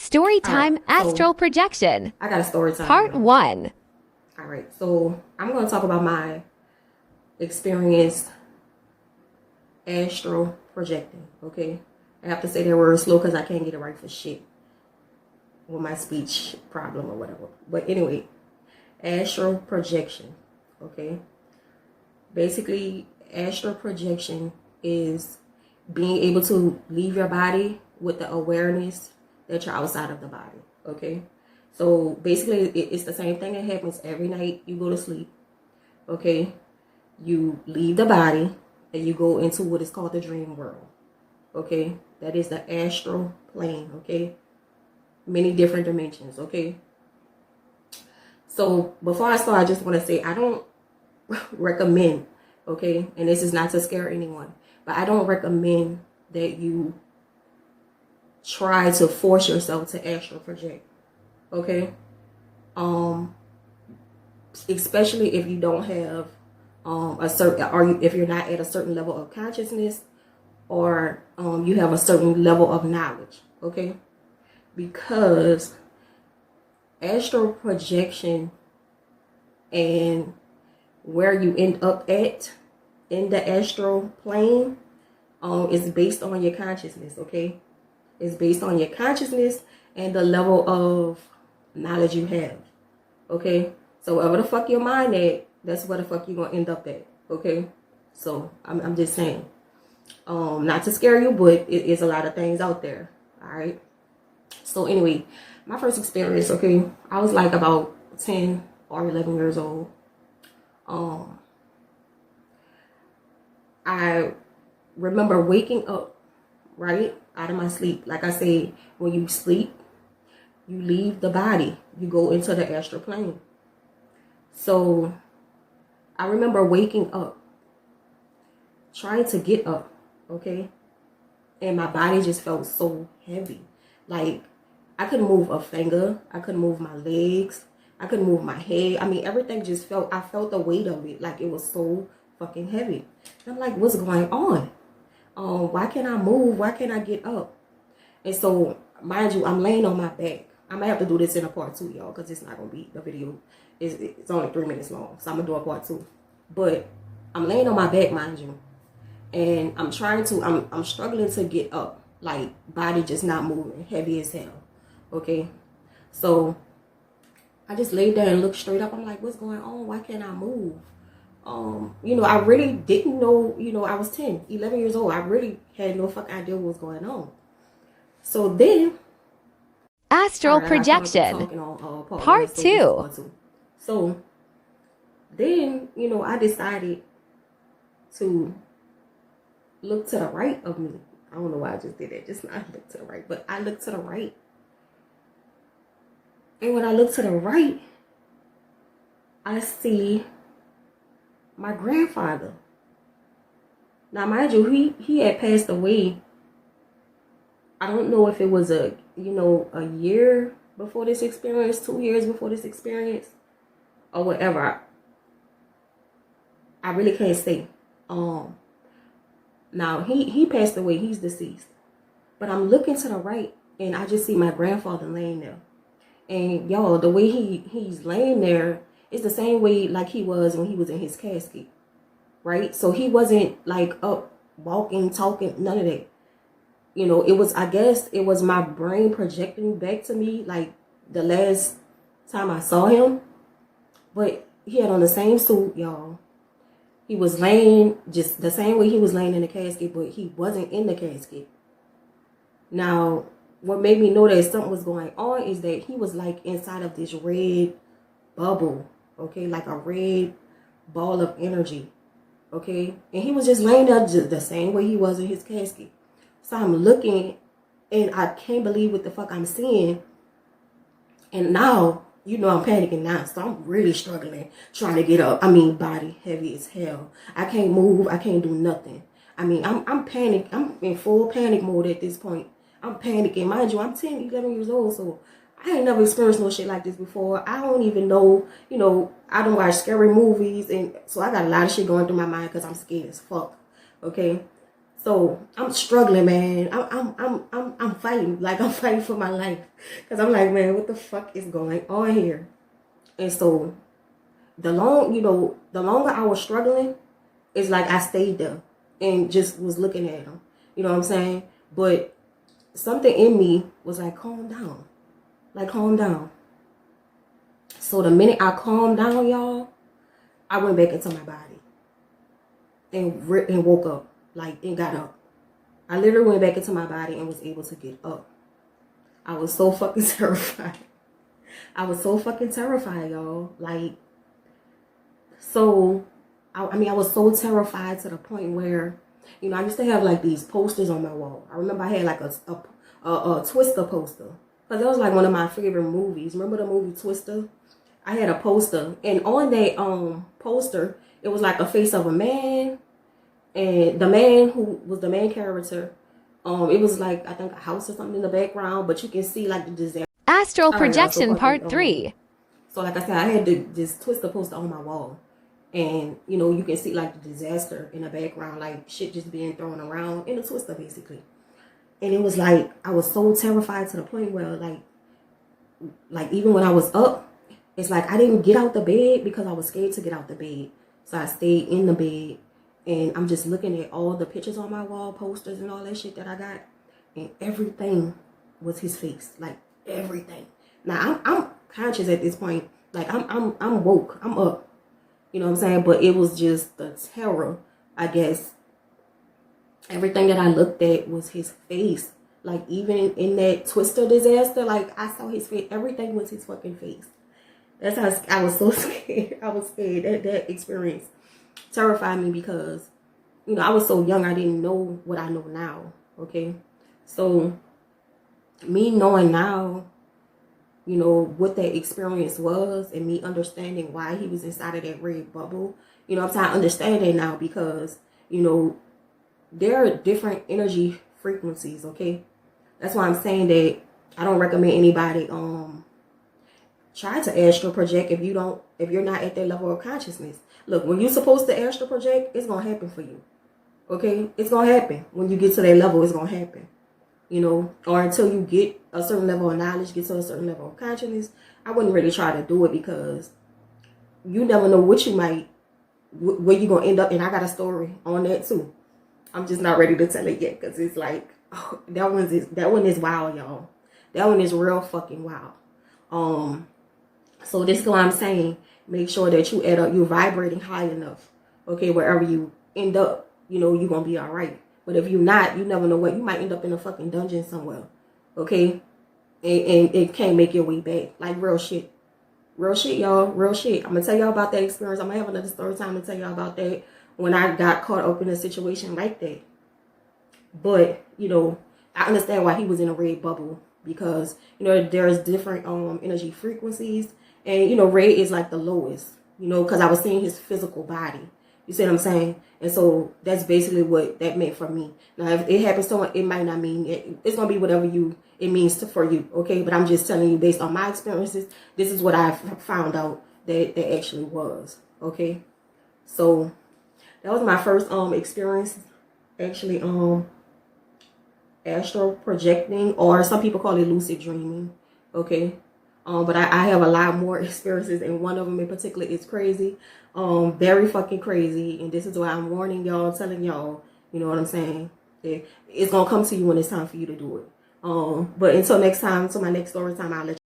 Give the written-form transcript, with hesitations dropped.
Storytime Astral So Projection, I got a story time. Part 1. All right, so I'm going to talk about my experience astral projecting, okay? I have to say that word slow because I can't get it right for shit with my speech problem or whatever. But anyway, astral projection, okay? Basically, astral projection is being able to leave your body with the awareness that you're outside of the body, okay? So basically, it's the same thing that happens every night you go to sleep, okay? You leave the body and you go into what is called the dream world, okay? That is the astral plane, okay? Many different dimensions, okay? So before I start, I just want to say I don't recommend, okay? And this is not to scare anyone, but I don't recommend that you try to force yourself to astral project, okay? Especially if you don't have a certain, or if you're not at a certain level of consciousness, or you have a certain level of knowledge, okay? Because astral projection and where you end up at in the astral plane is based on your consciousness, okay? It's based on your consciousness and the level of knowledge you have, okay? So wherever the fuck your mind at, that's where the fuck you're gonna end up at, okay? So I'm just saying, not to scare you, but it is a lot of things out there, all right? So anyway, my first experience, okay, I was like about 10 or 11 years old. I remember waking up, right, out of my sleep. Like I said, when you sleep, you leave the body. You go into the astral plane. So I remember waking up, trying to get up, okay? And my body just felt so heavy. Like, I couldn't move a finger. I couldn't move my legs. I couldn't move my head. I mean, everything just felt, I felt the weight of it. Like, it was so fucking heavy. And I'm like, what's going on? Why can't I move? Why can't I get up? And so, mind you, I'm laying on my back. I might have to do this in a part 2, y'all, because it's not going to be, the video it's only 3 minutes long. So I'm going to do a part 2. But I'm laying on my back, mind you. And I'm struggling to get up. Like, body just not moving, heavy as hell. Okay? So, I just laid there and looked straight up. I'm like, what's going on? Why can't I move? I really didn't know, I was 10, 11 years old. I really had no fucking idea what was going on. So then, Astral Projection, Part 2. So then, I decided to look to the right of me. I don't know why I just did that. Just not look to the right, but I looked to the right. And when I look to the right, I see my grandfather. Now, mind you, he had passed away. I don't know if it was a year before this experience, 2 years before this experience, or whatever. I really can't say. Now, he passed away. He's deceased. But I'm looking to the right, and I just see my grandfather laying there. And, y'all, the way he's laying there is the same way like he was when he was in his casket, right? So he wasn't, like, up, walking, talking, none of that. I guess it was my brain projecting back to me, like, the last time I saw him. But he had on the same suit, y'all. He was laying just the same way he was laying in the casket, but he wasn't in the casket. Now, what made me know that something was going on is that he was like inside of this red bubble, okay? Like a red ball of energy, okay? And he was just laying there just the same way he was in his casket. So I'm looking, and I can't believe what the fuck I'm seeing. And now, I'm panicking now, so I'm really struggling trying to get up. I mean, body heavy as hell. I can't move. I can't do nothing. I mean, I'm panicked. I'm in full panic mode at this point. I'm panicking. Mind you, I'm 10, 11 years old, so I ain't never experienced no shit like this before. I don't even know, I don't watch scary movies, and so I got a lot of shit going through my mind because I'm scared as fuck, okay? So I'm struggling, man. I'm fighting. Like, I'm fighting for my life. Because I'm like, man, what the fuck is going on here? And so the longer I was struggling, it's like I stayed there and just was looking at him. You know what I'm saying? But something in me was like, calm down. Like, calm down. So the minute I calmed down, y'all, I went back into my body and woke up, like, and got up. I literally went back into my body and was able to get up. I was so fucking terrified. I was so fucking terrified, y'all. Like, so, I was so terrified to the point where, you know, I used to have like these posters on my wall. I remember I had like a Twister poster. Because that was like one of my favorite movies. Remember the movie Twister? I had a poster. And on that poster, it was like a face of a man. And the man who was the main character, it was like, I think, a house or something in the background. But you can see like the disaster. Astral All right, projection so part 3. So like I said, I had this Twister poster on my wall. And, you know, you can see like the disaster in the background, like shit just being thrown around in a Twister, basically. And it was like, I was so terrified to the point where like even when I was up, it's like I didn't get out the bed because I was scared to get out the bed. So I stayed in the bed and I'm just looking at all the pictures on my wall, posters and all that shit that I got. And everything was his face, like everything. Now I'm conscious at this point. Like I'm woke, I'm up. You know what I'm saying? But it was just the terror, I guess. Everything that I looked at was his face. Like, even in that Twister disaster, like, I saw his face. Everything was his fucking face. That's how I was so scared. I was scared. That experience terrified me because, you know, I was so young. I didn't know what I know now. Okay? So, me knowing now, you know, what that experience was and me understanding why he was inside of that red bubble, you know, I'm trying to understand that now because, you know, there are different energy frequencies, okay? That's why I'm saying that I don't recommend anybody try to astral project if you're not at that level of consciousness. Look, when you're supposed to astral project, it's gonna happen for you. Okay? It's gonna happen. When you get to that level, it's gonna happen. You know, or until you get a certain level of knowledge, get to a certain level of consciousness, I wouldn't really try to do it because you never know what you might, where you're gonna end up. And I got a story on that too. I'm just not ready to tell it yet because it's like, oh, that one is wild, y'all. That one is real fucking wild. So this is what I'm saying. Make sure that you're vibrating high enough. Okay, wherever you end up, you know, you're gonna be all right. But if you're not, you never know what, you might end up in a fucking dungeon somewhere. Okay? And it can't make your way back. Like, real shit. Real shit, y'all. Real shit. I'm gonna tell y'all about that experience. I'm gonna have another story time to tell y'all about that when I got caught up in a situation like that. But, you know, I understand why he was in a red bubble because, you know, there's different energy frequencies. And, you know, red is like the lowest, you know, because I was seeing his physical body. You see what I'm saying? And so that's basically what that meant for me. Now, if it happens to someone, it might not mean it. It's going to be whatever it means for you. Okay. But I'm just telling you based on my experiences, this is what I found out that actually was. Okay. So that was my first experience actually astral projecting, or some people call it lucid dreaming. Okay. But I have a lot more experiences, and one of them in particular is crazy. Very fucking crazy. And this is why I'm warning y'all, telling y'all, you know what I'm saying? It's gonna come to you when it's time for you to do it. But until next time, to my next story time, I'll let you